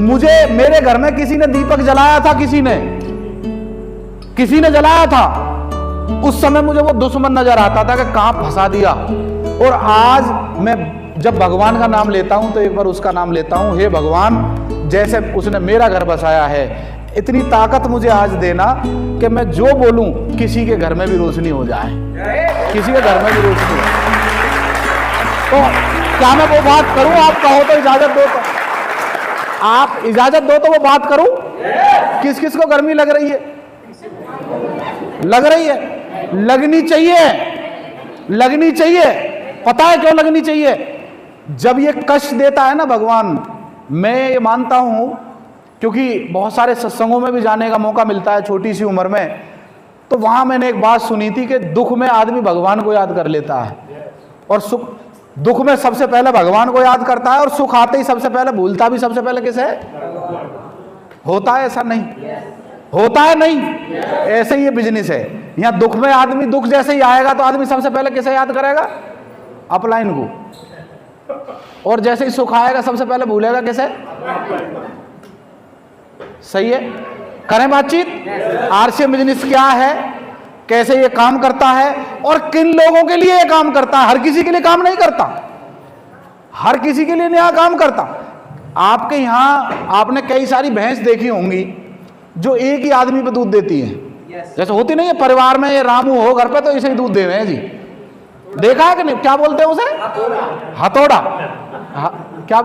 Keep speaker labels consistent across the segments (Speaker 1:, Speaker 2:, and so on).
Speaker 1: मुझे मेरे घर में किसी ने दीपक जलाया था, किसी ने जलाया था, उस समय मुझे वो दुश्मन नजर आता था कि कहां फंसा दिया। और आज मैं जब भगवान का नाम लेता हूं तो एक बार उसका नाम लेता हूं, हे भगवान, जैसे उसने मेरा घर बसाया है, इतनी ताकत मुझे आज देना कि मैं जो बोलूं किसी के घर में भी रोशनी हो जाए, किसी के घर में भी रोशनी हो। तो क्या मैं वो बात करूं? आप कहो तो इजाजत दो, तो आप इजाजत दो तो वो बात करूं। किस किस को गर्मी लग रही है? लग रही है, लगनी चाहिए, लगनी चाहिए। पता है क्यों लगनी चाहिए? जब ये कष्ट देता है ना भगवान, मैं ये मानता हूं, क्योंकि बहुत सारे सत्संगों में भी जाने का मौका मिलता है छोटी सी उम्र में, तो वहां मैंने एक बात सुनी थी कि दुख में आदमी भगवान को याद कर लेता है, और सुख, दुख में सबसे पहले भगवान को याद करता है, और सुख आते ही सबसे पहले भूलता भी सबसे पहले किसे है? होता है ऐसा? नहीं होता है, नहीं। ऐसे ही ये बिजनेस है। यहां दुख में आदमी, दुख जैसे ही आएगा तो आदमी सबसे पहले किसे याद करेगा? अपलाइन को। और जैसे ही सुख आएगा सबसे पहले भूलेगा किसे? सही है? करें बातचीत। आरसीएम बिजनेस क्या है, कैसे ये काम करता है, और किन लोगों के लिए ये काम करता है। हर किसी के लिए काम नहीं करता, हर किसी के लिए नया काम करता। आपके यहां आपने कई सारी भैंस देखी होंगी जो एक ही आदमी पे दूध देती है। जैसे होती नहीं है परिवार में, ये रामू हो घर पे तो इसे ही दूध दे रहे हैं जी, देखा है कि नहीं? क्या बोलते हैं उसे? हथौड़ा। क्या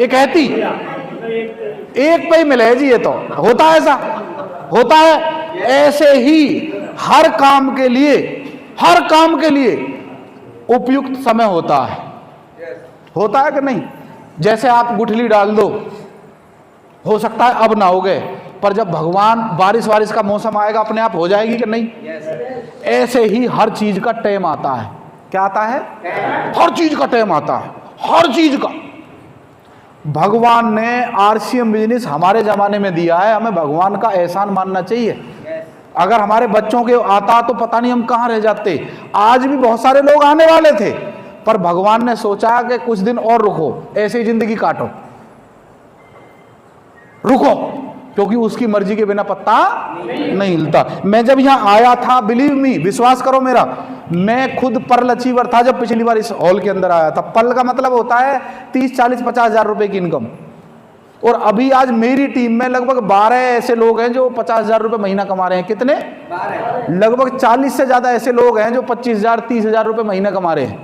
Speaker 1: एक कहती एक पे ही मिले जी, ये तो होता है, ऐसा होता है। ऐसे ही हर काम के लिए, हर काम के लिए उपयुक्त समय होता है, होता है कि नहीं? जैसे आप गुठली डाल दो, हो सकता है अब ना हो गए, पर जब भगवान बारिश वारिश का मौसम आएगा अपने आप हो जाएगी कि नहीं? ऐसे ही हर चीज का टाइम आता है। क्या आता है? हर चीज का टाइम आता है, हर चीज का। भगवान ने आरसीएम बिजनेस हमारे जमाने में दिया है, हमें भगवान का एहसान मानना चाहिए। अगर हमारे बच्चों के आता तो पता नहीं हम कहां रह जाते। आज भी बहुत सारे लोग आने वाले थे, पर भगवान ने सोचा कि कुछ दिन और रुको, ऐसे ही जिंदगी काटो, रुको, क्योंकि उसकी मर्जी के बिना पत्ता नहीं हिलता। मैं जब यहां आया था, बिलीव मी, विश्वास करो मेरा, मैं खुद पर्ल अचीवर था जब पिछली बार इस हॉल के अंदर आया था। पर्ल का मतलब होता है 30, 40, 50 हजार रुपए की इनकम। और अभी आज मेरी टीम में लगभग 12 ऐसे लोग हैं जो 50 हजार रुपए महीना कमा रहे हैं। कितने? 12। लगभग 40 से ज्यादा ऐसे लोग हैं जो 25 हजार, 30 हजार रुपए महीना कमा रहे हैं।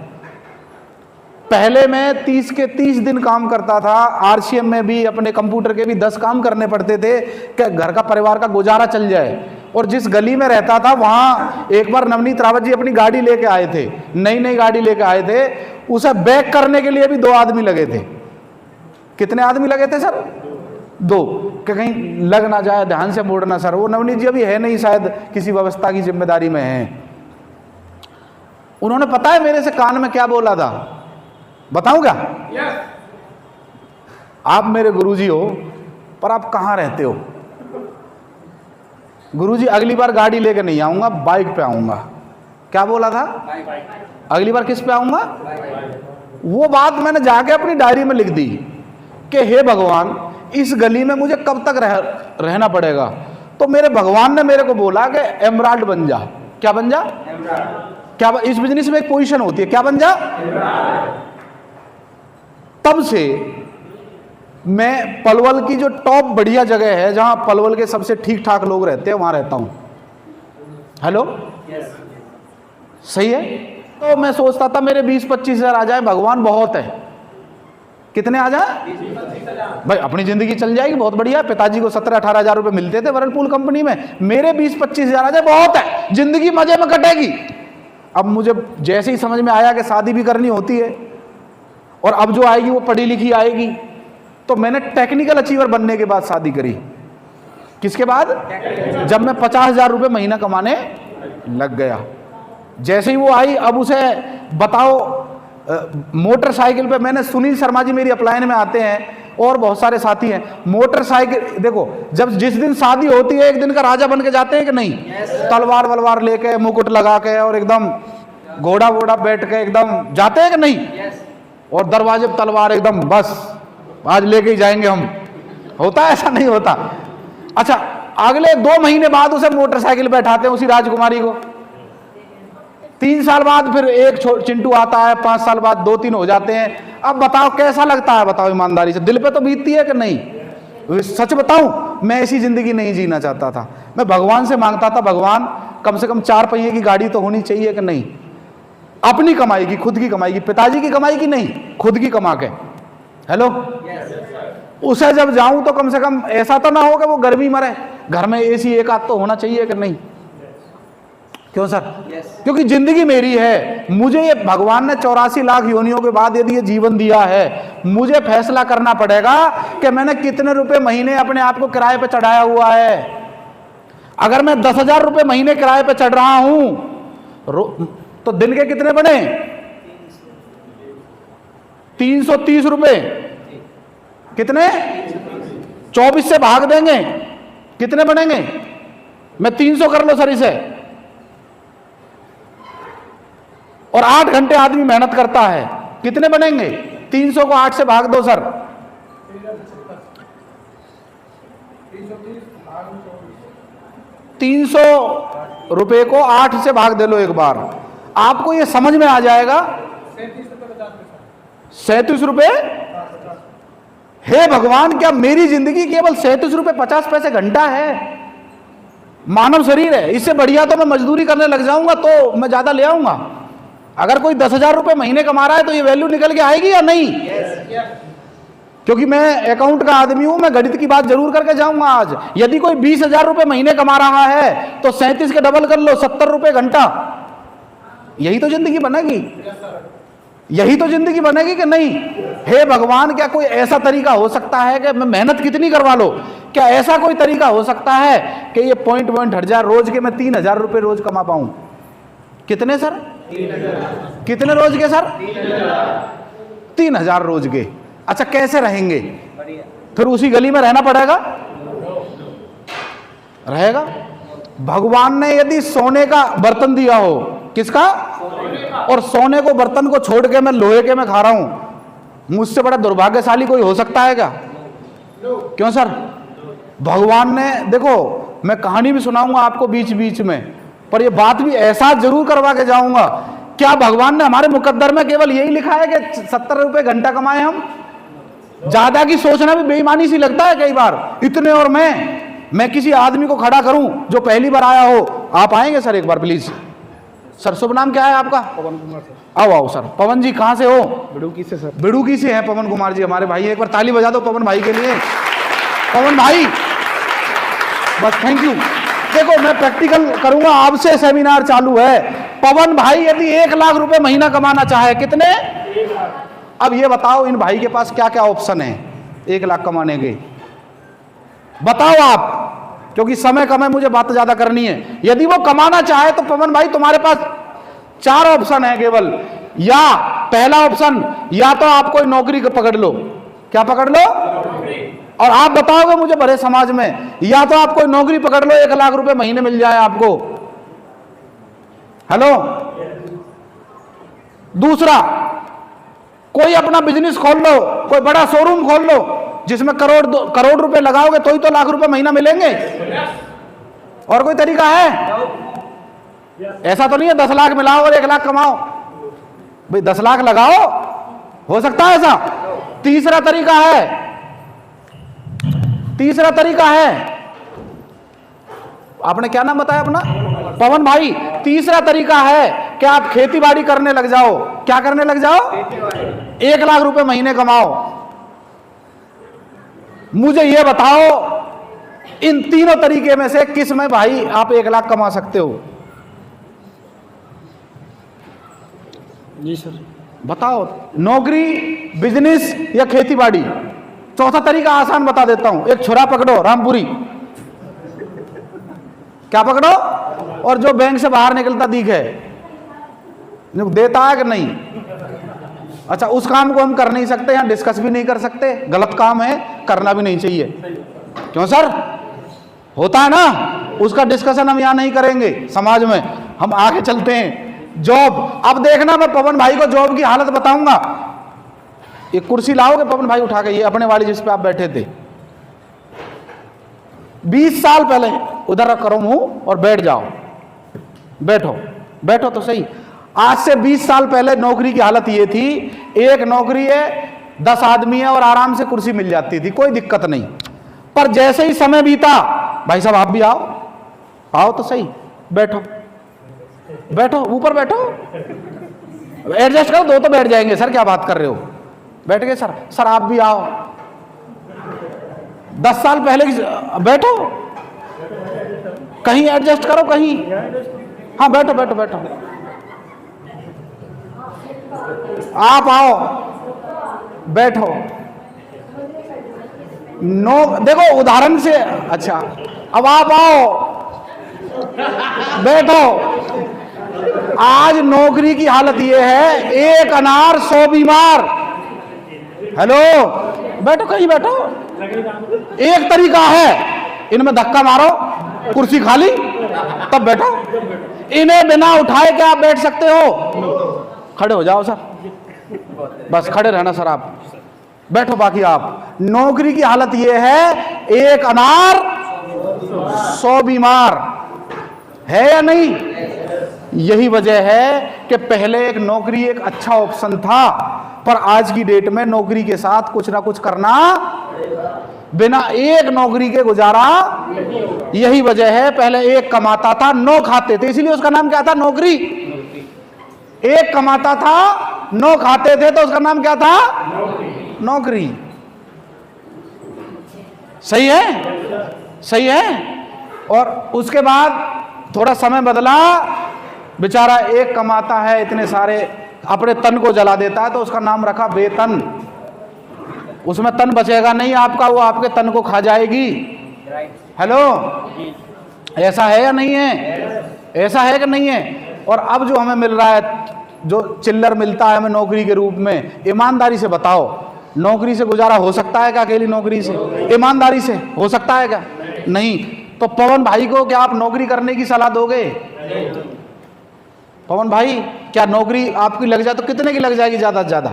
Speaker 1: पहले मैं 30 के 30 दिन काम करता था। आरसीएम में भी अपने कंप्यूटर के भी 10 काम करने पड़ते थे कि घर का, परिवार का गुजारा चल जाए। और जिस गली में रहता था वहां एक बार नवनीत रावत जी अपनी गाड़ी लेके आए थे, नई गाड़ी लेके आए थे, उसे बैक करने के लिए भी 2 आदमी लगे थे। कितने आदमी लगे थे सर? 2, कि कहीं लग ना जाए, ध्यान से मोड़ना। सर वो नवनीत जी अभी है नहीं, शायद किसी व्यवस्था की जिम्मेदारी में है। उन्होंने पता है मेरे से कान में क्या बोला था? बताऊं क्या? आप मेरे गुरुजी हो, पर आप कहां रहते हो? गुरुजी अगली बार गाड़ी लेके नहीं आऊंगा, बाइक पे आऊंगा। क्या बोला था? अगली बार किस पे आऊंगा? वो बात मैंने जाके अपनी डायरी में लिख दी कि हे भगवान, इस गली में मुझे कब तक रहना पड़ेगा? तो मेरे भगवान ने मेरे को बोला कि एमराल्ड बन जा। क्या बन जा? क्या? इस बिजनेस में एक पोजीशन होती है, क्या बन जा? तब से मैं पलवल की जो टॉप बढ़िया जगह है, जहां पलवल के सबसे ठीक ठाक लोग रहते हैं, वहां रहता हूं। हेलो, सही है? तो मैं सोचता था मेरे 20-25 हजार आ जाए, भगवान बहुत है। कितने आ जाए भाई? अपनी जिंदगी चल जाएगी, बहुत बढ़िया। पिताजी को 17-18 हजार रुपए मिलते थे वर्लपूल कंपनी में, मेरे 20-25 हजार आ जाए, बहुत है, जिंदगी मजे में कटेगी। अब मुझे जैसे ही समझ में आया कि शादी भी करनी होती है, और अब जो आएगी वो पढ़ी लिखी आएगी, तो मैंने टेक्निकल अचीवर बनने के बाद शादी करी। किसके बाद? जब मैं 50 हजार रुपये महीना कमाने लग गया। जैसे ही वो आई, अब उसे बताओ, मोटरसाइकिल पे, मैंने, सुनील शर्मा जी मेरी अपलाइन में आते हैं और बहुत सारे साथी हैं, मोटरसाइकिल, देखो जब जिस दिन शादी होती है एक दिन का राजा बन के जाते हैं कि नहीं? तलवार वलवार लेके, मुकुट लगा के, और एकदम घोड़ा वोड़ा बैठ के एकदम जाते हैं कि नहीं? और दरवाजे पर तलवार एकदम, बस आज लेके ही जाएंगे हम, होता है, ऐसा नहीं होता। अच्छा, अगले 2 महीने बाद उसे मोटरसाइकिल बैठाते हैं उसी राजकुमारी को, 3 साल बाद फिर एक चिंटू आता है, 5 साल बाद 2-3 हो जाते हैं। अब बताओ कैसा लगता है, बताओ ईमानदारी से, दिल पे तो बीतती है कि नहीं? सच बताऊं, मैं ऐसी जिंदगी नहीं जीना चाहता था। मैं भगवान से मांगता था, भगवान कम से कम 4 पहिए की गाड़ी तो होनी चाहिए कि नहीं, अपनी कमाई की, खुद की कमाई की, पिताजी की कमाई की नहीं, खुद की कमा के। हेलो, उसे जब जाऊं तो कम से कम ऐसा तो ना हो कि वो गर्मी मरे, घर में एसी एक आध तो होना चाहिए कि नहीं? क्यों सर? क्योंकि जिंदगी मेरी है, मुझे ये भगवान ने 84 लाख योनियों के बाद यदि ये जीवन दिया है, मुझे फैसला करना पड़ेगा कि मैंने कितने रुपए महीने अपने आप को किराए पे चढ़ाया हुआ है। अगर मैं 10,000 रुपए महीने किराए पे चढ़ रहा हूं तो दिन के कितने बने? 330 रुपए। कितने? 24 से भाग देंगे, कितने बनेंगे? मैं 300 कर लो सर इसे। और 8 घंटे आदमी मेहनत करता है, कितने बनेंगे? 300 को 8 से भाग दो सर, 300 रुपए को 8 से भाग दे लो एक बार, आपको ये समझ में आ जाएगा। 37 रुपए। हे भगवान, क्या मेरी जिंदगी केवल 37 रुपए 50 पैसे घंटा है? मानव शरीर है, इससे बढ़िया तो मैं मजदूरी करने लग जाऊंगा तो मैं ज्यादा ले आऊंगा। अगर कोई 10,000 रुपए महीने कमा रहा है तो ये वैल्यू निकल के आएगी या नहीं? क्योंकि मैं अकाउंट का आदमी हूं, मैं गणित की बात जरूर करके जाऊंगा आज। यदि कोई 20,000 रुपए महीने कमा रहा है तो 37 के डबल कर लो, 70 रुपए घंटा। यही तो जिंदगी बनेगी, यही तो जिंदगी बनेगी कि नहीं? हे भगवान, क्या कोई ऐसा तरीका हो सकता है कि मैं मेहनत कितनी करवा लो, क्या ऐसा कोई तरीका हो सकता है कि ये पॉइंट हट जाए, रोज के मैं 3,000 रुपए रोज कमा पाऊं? कितने सर? 3,000। कितने रोज के सर? 3,000 रोज के। अच्छा, कैसे रहेंगे? फिर उसी गली में रहना पड़ेगा, रहेगा। भगवान ने यदि सोने का बर्तन दिया हो, किसका? और सोने को बर्तन को छोड़ के मैं लोहे के में खा रहा हूं, मुझसे बड़ा दुर्भाग्यशाली कोई हो सकता है क्या? क्यों सर? भगवान ने, देखो मैं कहानी भी सुनाऊंगा आपको बीच बीच में, पर ये बात भी एहसास जरूर करवा के जाऊंगा। क्या भगवान ने हमारे मुकद्दर में केवल यही लिखा है कि 70 रुपए घंटा कमाए हम? ज्यादा की सोचना भी बेईमानी सी लगता है कई बार। इतने और मैं किसी आदमी को खड़ा करूं जो पहली बार आया हो। आप आएंगे सर एक बार प्लीज? सर शुभ नाम क्या है आपका?
Speaker 2: पवन कुमार सर।
Speaker 1: आओ आओ सर। पवन जी कहां से हो?
Speaker 2: बिडुकी से सर।
Speaker 1: बिडुकी से हैं पवन कुमार जी, हमारे भाई। एक बार ताली बजा दो पवन भाई के लिए। पवन भाई, बस थैंक यू। देखो मैं प्रैक्टिकल करूंगा, आपसे सेमिनार चालू है। पवन भाई यदि 1 लाख रुपए महीना कमाना चाहे, कितने?
Speaker 2: 1 लाख।
Speaker 1: अब ये बताओ इन भाई के पास क्या क्या ऑप्शन है 1 लाख कमाने के? बताओ आप, क्योंकि समय कम है, मुझे बात ज्यादा करनी है। यदि वो कमाना चाहे तो पवन भाई तुम्हारे पास 4 ऑप्शन है केवल। या पहला ऑप्शन, या तो आप कोई नौकरी पकड़ लो। क्या पकड़ लो? और आप बताओगे मुझे भरे समाज में, या तो आप कोई नौकरी पकड़ लो, 1 लाख रुपए महीने मिल जाए आपको। हेलो। दूसरा, कोई अपना बिजनेस खोल लो, कोई बड़ा शोरूम खोल लो जिसमें करोड़ रुपए लगाओगे तो ही तो लाख रुपए महीना मिलेंगे। और कोई तरीका है? ऐसा तो नहीं है 10 लाख मिलाओ और 1 लाख कमाओ। भाई 10 लाख लगाओ, हो सकता है ऐसा? तीसरा तरीका है, आपने क्या नाम बताया अपना? पवन भाई। तीसरा तरीका है कि आप खेती बाड़ी करने लग जाओ। क्या करने लग जाओ? 1 लाख रुपए महीने कमाओ। मुझे यह बताओ इन तीनों तरीके में से किस में भाई आप 1 लाख कमा सकते हो?
Speaker 2: जी सर।
Speaker 1: बताओ, नौकरी, बिजनेस या खेती बाड़ी? चौथा तरीका आसान बता देता हूं। एक छुरा पकड़ो रामपुरी। क्या पकड़ो? और जो बैंक से बाहर निकलता दिखे, देता है कि नहीं? अच्छा, उस काम को हम कर नहीं सकते, यहां डिस्कस भी नहीं कर सकते, गलत काम है, करना भी नहीं चाहिए। क्यों सर? होता है ना, उसका डिस्कशन हम यहां नहीं करेंगे समाज में, हम आगे चलते हैं। जॉब, अब देखना मैं पवन भाई को जॉब की हालत बताऊंगा। एक कुर्सी लाओगे पवन भाई उठा के, ये अपने वाली जिस पे आप बैठे थे, 20 साल पहले, उधर करो मुंह और बैठ जाओ, बैठो बैठो तो सही। आज से 20 साल पहले नौकरी की हालत ये थी, एक नौकरी है, 10 आदमी है और आराम से कुर्सी मिल जाती थी, कोई दिक्कत नहीं। पर जैसे ही समय बीता, भाई साहब आप भी आओ, आओ तो सही, बैठो बैठो, ऊपर बैठो, एडजस्ट करो, दो तो बैठ जाएंगे। सर क्या बात कर रहे हो, बैठ गए सर, सर आप भी आओ। 10 साल पहले की, बैठो, कहीं एडजस्ट करो कहीं, हाँ बैठो बैठो बैठो, आप आओ बैठो। देखो उदाहरण से, अच्छा अब आप आओ बैठो। आज नौकरी की हालत यह है, एक अनार 100 बीमार। हेलो, बैठो कहीं बैठो। एक तरीका है, इनमें धक्का मारो, कुर्सी खाली, तब बैठो। इन्हें बिना उठाए क्या आप बैठ सकते हो? खड़े हो जाओ सर, बस खड़े रहना सर, आप बैठो। बाकी आप, नौकरी की हालत यह है, एक अनार 100 बीमार, है या नहीं? यही वजह है कि पहले एक नौकरी एक अच्छा ऑप्शन था, पर आज की डेट में नौकरी के साथ कुछ ना कुछ करना, बिना एक नौकरी के गुजारा। यही वजह है, पहले एक कमाता था 9 खाते थे, इसीलिए उसका नाम क्या था? नौकरी। एक कमाता था 9 खाते थे, तो उसका नाम क्या था? नौकरी। सही है, सही है। और उसके बाद थोड़ा समय बदला, बेचारा एक कमाता है, इतने सारे अपने तन को जला देता है, तो उसका नाम रखा वेतन। उसमें तन बचेगा नहीं आपका, वो आपके तन को खा जाएगी। हेलो, ऐसा है या नहीं है? ऐसा है कि नहीं है? और अब जो हमें मिल रहा है, जो चिल्लर मिलता है हमें नौकरी के रूप में, ईमानदारी से बताओ, नौकरी से गुजारा हो सकता है क्या? अकेली नौकरी से, ईमानदारी से हो सकता है क्या? नहीं। तो पवन भाई को क्या आप नौकरी करने की सलाह दोगे? पवन भाई, क्या नौकरी आपकी लग जाए तो कितने की लग जाएगी ज्यादा से ज्यादा?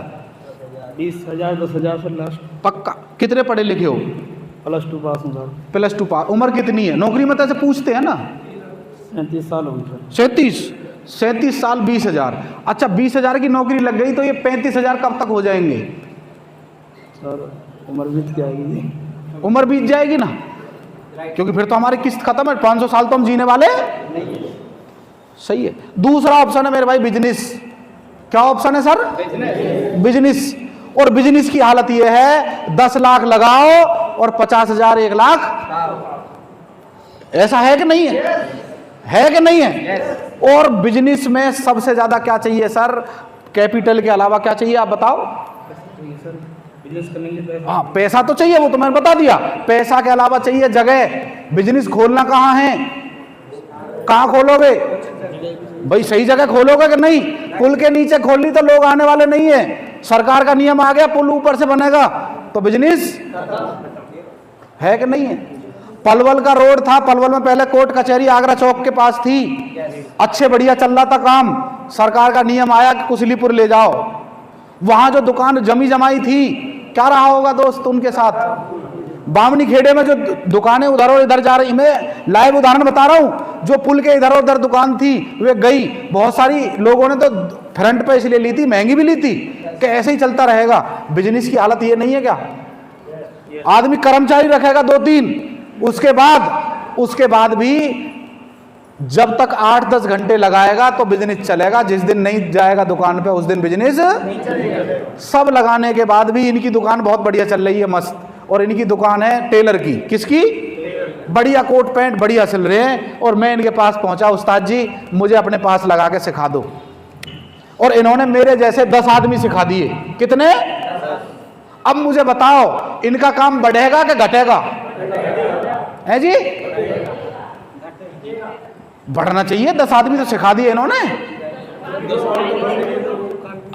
Speaker 2: 20,000 10,000 से लास्ट।
Speaker 1: पक्का? कितने पढ़े लिखे हो?
Speaker 2: +2 पास हूँ सर।
Speaker 1: +2 पास। उम्र कितनी है? नौकरी में तो ऐसे पूछते हैं ना।
Speaker 2: 37 साल हो गए सर।
Speaker 1: 37 साल 20,000। अच्छा, 20,000 की नौकरी लग गई तो ये 35,000 कब तक हो जाएंगे?
Speaker 2: सर उम्र बीत जाएगी।
Speaker 1: उम्र बीत जाएगी ना, क्योंकि फिर तो हमारी किस्त खत्म है, 500 साल तो हम जीने वाले। सही है। दूसरा ऑप्शन है मेरे भाई, बिजनेस। क्या ऑप्शन है सर? बिजनेस। और बिजनेस की हालत यह है, 10 लाख लगाओ और 50,000 1 लाख। ऐसा है कि नहीं है? है कि नहीं है? और बिजनेस में सबसे ज्यादा क्या चाहिए सर? कैपिटल के अलावा क्या चाहिए आप बताओ?
Speaker 2: बिजनेस करने के लिए
Speaker 1: हाँ, पैसा तो चाहिए, वो तो मैंने बता दिया। पैसा के अलावा चाहिए जगह। बिजनेस खोलना कहाँ है? कहाँ खोलोगे भाई? सही जगह खोलोगे कि नहीं? पुल के नीचे खोलनी तो लोग आने वाले नहीं है। सरकार का नियम आ गया, पुल ऊपर से बनेगा तो बिजनेस है कि नहीं है? पलवल का रोड था, पलवल में पहले कोर्ट कचहरी आगरा चौक के पास थी, अच्छे बढ़िया चल रहा था काम। सरकार का नियम आया कि कुसलीपुर ले जाओ। वहां जो दुकान जमी जमाई थी, क्या रहा होगा दोस्त उनके साथ? बामनी खेड़े में जो दुकानें उधर और इधर जा रही, मैं लाइव उदाहरण बता रहा हूं, जो पुल के इधर और उधर दुकान थी वे गई। बहुत सारी लोगों ने तो फ्रंट पे इसलिए ली थी, महंगी भी ली थी, कि ऐसे ही चलता रहेगा। बिजनेस की हालत ये नहीं है क्या? आदमी कर्मचारी रखेगा 2-3, उसके बाद भी जब तक 8-10 घंटे लगाएगा तो बिजनेस चलेगा। जिस दिन नहीं जाएगा दुकान पे, उस दिन बिजनेस सब लगाने के बाद भी इनकी दुकान बहुत बढ़िया चल रही है, मस्त। और इनकी दुकान है टेलर की। किसकी? बढ़िया कोट पैंट बढ़िया सिल रहे हैं। और मैं इनके पास पहुंचा, उस्ताद जी मुझे अपने पास लगा के सिखा दो। और इन्होंने मेरे जैसे 10 आदमी सिखा दिए। कितने? अब मुझे बताओ, इनका काम बढ़ेगा कि घटेगा? है जी? बढ़ना चाहिए। 10 आदमी तो सिखा दिए इन्होंने।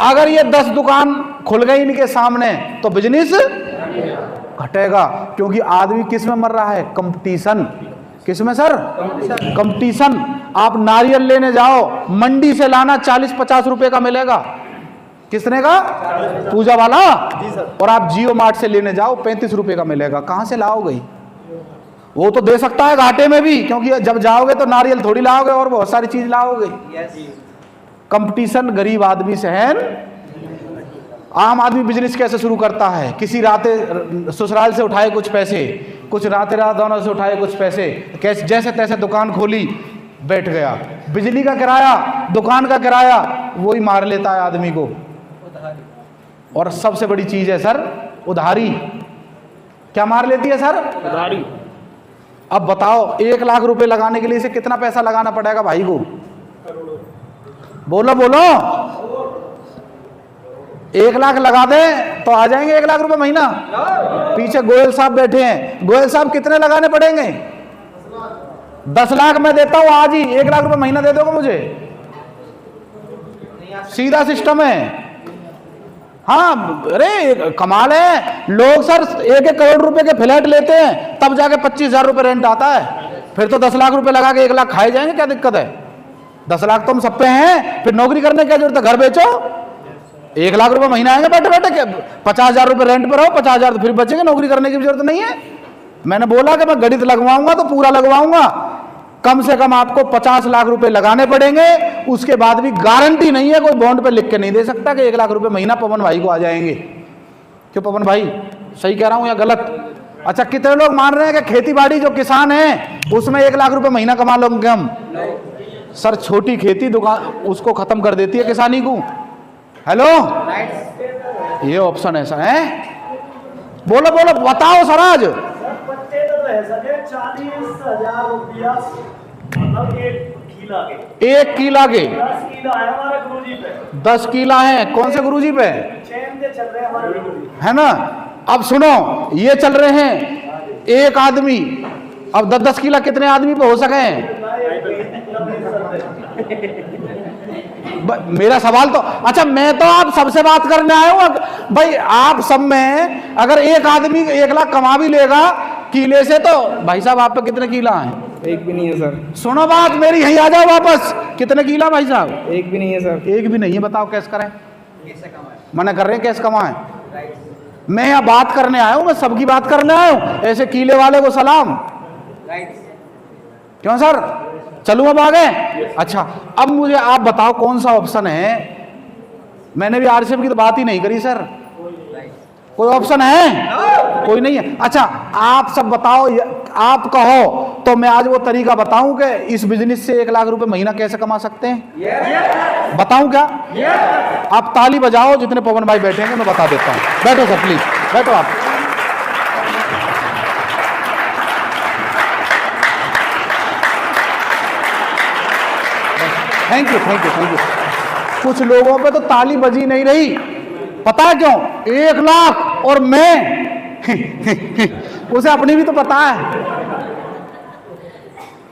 Speaker 1: अगर ये 10 दुकान खुल गई इनके सामने तो बिजनेस घटेगा, क्योंकि आदमी किस में मर रहा है? कंपटीशन। किस में सर? कंपटीशन। आप नारियल लेने जाओ, मंडी से लाना 40-50 रुपए का मिलेगा। किसने का? पूजा वाला। और आप जियो मार्ट से लेने जाओ 35 रुपए का मिलेगा। कहां से लाओगे? वो तो दे सकता है घाटे में भी, क्योंकि जब जाओगे तो नारियल थोड़ी लाओगे और बहुत सारी चीज लाओगे। कंपटीशन गरीब आदमी सहन। आम आदमी बिजनेस कैसे शुरू करता है? किसी राते ससुराल से उठाए कुछ पैसे, कुछ राते रात से उठाए कुछ पैसे, कैसे जैसे तैसे दुकान खोली, बैठ गया। बिजली का किराया, दुकान का किराया, वही मार लेता है आदमी को। और सबसे बड़ी चीज है सर उधारी। क्या मार लेती है सर?
Speaker 2: उधारी।
Speaker 1: अब बताओ 1 लाख रुपए लगाने के लिए इसे कितना पैसा लगाना पड़ेगा भाई को? बोलो बोलो। 1 लाख लगा दे तो आ जाएंगे 1 लाख रुपए महीना। पीछे गोयल साहब बैठे हैं, गोयल साहब कितने लगाने पड़ेंगे? 10 लाख मैं देता हूं आज ही, 1 लाख रुपए महीना दे दोगे मुझे? सीधा सिस्टम है। हाँ अरे कमाल है। लोग सर 1-1 करोड़ रुपए के फ्लैट लेते हैं, तब जाके 25,000 रुपए रेंट आता है। फिर तो 10 लाख रुपए लगा के 1 लाख खाए जाएंगे, क्या दिक्कत है? 10 लाख तुम सब पे हैं, फिर नौकरी करने की क्या जरूरत है? घर बेचो, 1 लाख रुपए महीना आएंगे बैठे बैठे। 50,000 रुपए रेंट पर रहो, 50,000 तो फिर बचेंगे, नौकरी करने की जरूरत नहीं है। मैंने बोला कि मैं गणित लगवाऊंगा तो पूरा लगवाऊंगा। कम से कम आपको 50 लाख रुपए लगाने पड़ेंगे, उसके बाद भी गारंटी नहीं है, कोई बॉन्ड पे लिख के नहीं दे सकता कि 1 लाख रुपए महीना पवन भाई को आ जाएंगे। क्यों पवन भाई, सही कह रहा हूं या गलत? अच्छा कितने लोग मान रहे हैं कि खेती बाड़ी जो किसान है उसमें 1 लाख रुपए महीना कमा लोगे हम? सर छोटी खेती दुकान उसको खत्म कर देती है किसानी को। हेलो, ये ऑप्शन ऐसा है? बोलो बोलो बताओ सर। आज
Speaker 3: 40,000 रुपया मतलब 1 किला के।
Speaker 1: 1 किला के
Speaker 3: 10 किला है हमारे गुरुजी पे।
Speaker 1: 10 किला है। कौन से गुरुजी पे?
Speaker 3: चैन से चल रहे हैं हमारे गुरुजी,
Speaker 1: है ना। अब सुनो, ये चल रहे हैं एक आदमी, अब 10-10 किला कितने आदमी पे हो सके हैं? मेरा सवाल तो, अच्छा मैं तो आप सबसे बात करने आया हूं भाई। आप सब में अगर एक आदमी 1 लाख कमा भी लेगा किले से, तो भाई साहब आप पे कितने किला हैं?
Speaker 2: एक भी नहीं है सर।
Speaker 1: सुनो बात मेरी, यहीं आ जाओ वापस। कितने किला भाई साहब?
Speaker 2: एक भी नहीं है सर।
Speaker 1: एक भी नहीं है। बताओ कैसे करें? मना कर रहे हैं कैसे कमाएं? मैं यहाँ बात करने आया हूं, मैं सबकी बात करने आया हूं। ऐसे किले वाले को सलाम। क्यों सर, चलूं अब आगे? अच्छा अब मुझे आप बताओ कौन सा ऑप्शन है? मैंने भी आरसीएम की तो बात ही नहीं करी सर। कोई ऑप्शन है? कोई नहीं है। अच्छा आप सब बताओ, आप कहो तो मैं आज वो तरीका बताऊं कि इस बिजनेस से 1 लाख रुपए महीना कैसे कमा सकते हैं। बताऊं क्या? आप ताली बजाओ जितने पवन भाई बैठेंगे, मैं बता देता हूं। बैठो सर प्लीज, बैठो आप। Thank you thank you thank you. कुछ लोगों पे तो ताली बजी नहीं रही, पता है क्यों? 1 लाख और मैं उसे अपनी भी तो पता है।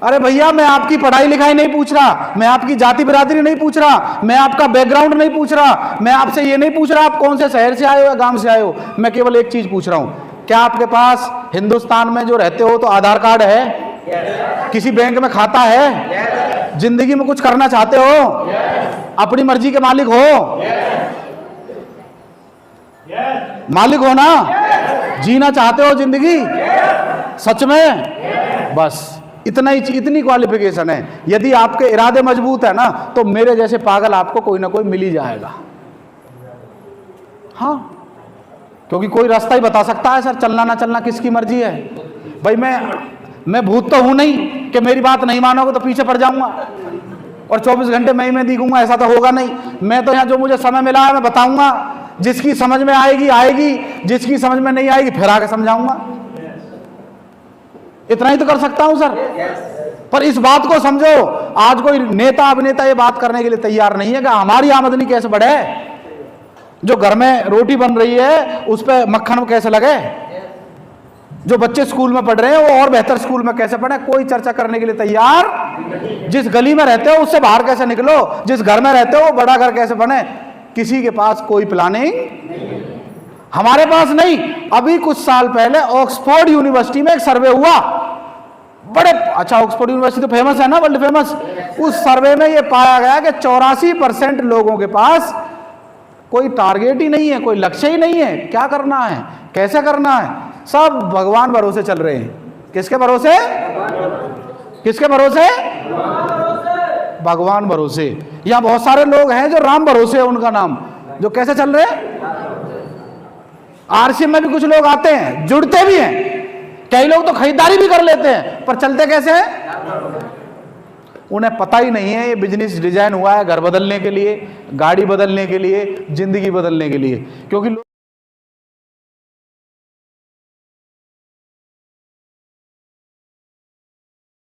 Speaker 1: अरे भैया मैं आपकी पढ़ाई लिखाई नहीं पूछ रहा, मैं आपकी जाति बिरादरी नहीं पूछ रहा, मैं आपका बैकग्राउंड नहीं पूछ रहा, मैं आपसे ये नहीं पूछ रहा आप कौन से शहर से आए हो या गांव से आए हो। मैं केवल एक चीज पूछ रहा हूं, क्या आपके पास हिंदुस्तान में जो रहते हो तो आधार कार्ड है? किसी बैंक में खाता है? जिंदगी में कुछ करना चाहते हो? अपनी मर्जी के मालिक हो? मालिक हो ना? जीना चाहते हो जिंदगी सच में? बस इतना ही, इतनी क्वालिफिकेशन है। यदि आपके इरादे मजबूत है ना, तो मेरे जैसे पागल आपको कोई ना कोई मिल ही जाएगा। हाँ, क्योंकि कोई रास्ता ही बता सकता है सर, चलना ना चलना किसकी मर्जी है। भाई मैं भूत तो हूं नहीं कि मेरी बात नहीं मानोगे तो पीछे पड़ जाऊंगा और 24 घंटे मैं दिखूंगा, ऐसा तो होगा नहीं। मैं तो यहाँ जो मुझे समय मिला है मैं बताऊंगा, जिसकी समझ में आएगी आएगी, जिसकी समझ में नहीं आएगी फिर आके समझाऊंगा। इतना ही तो कर सकता हूं सर। पर इस बात को समझो, आज कोई नेता अभिनेता ये बात करने के लिए तैयार नहीं है कि हमारी आमदनी कैसे बढ़े, जो घर में रोटी बन रही है उस पर मक्खन कैसे लगे, जो बच्चे स्कूल में पढ़ रहे हैं वो और बेहतर स्कूल में कैसे पढ़े, कोई चर्चा करने के लिए तैयार। जिस गली में रहते हो उससे बाहर कैसे निकलो, जिस घर में रहते हो वो बड़ा घर कैसे बने, किसी के पास कोई प्लानिंग। हमारे पास नहीं। अभी कुछ साल पहले ऑक्सफोर्ड यूनिवर्सिटी में एक सर्वे हुआ, बड़े अच्छा, ऑक्सफोर्ड यूनिवर्सिटी तो फेमस है ना, वर्ल्ड फेमस। उस सर्वे में यह पाया गया कि 84% लोगों के पास कोई टारगेट ही नहीं है, कोई लक्ष्य ही नहीं है, क्या करना है कैसे करना है, सब भगवान भरोसे चल रहे हैं। किसके भरोसे? किसके भरोसे? भगवान भरोसे। यहां बहुत सारे लोग हैं जो राम भरोसे है उनका नाम, जो कैसे चल रहे हैं? आरसी में भी कुछ लोग आते हैं, जुड़ते भी हैं, कई लोग तो खरीदारी भी कर लेते हैं, पर चलते कैसे हैं? उन्हें पता ही नहीं है ये बिजनेस डिजाइन हुआ है घर बदलने के लिए, गाड़ी बदलने के लिए, जिंदगी बदलने के लिए। क्योंकि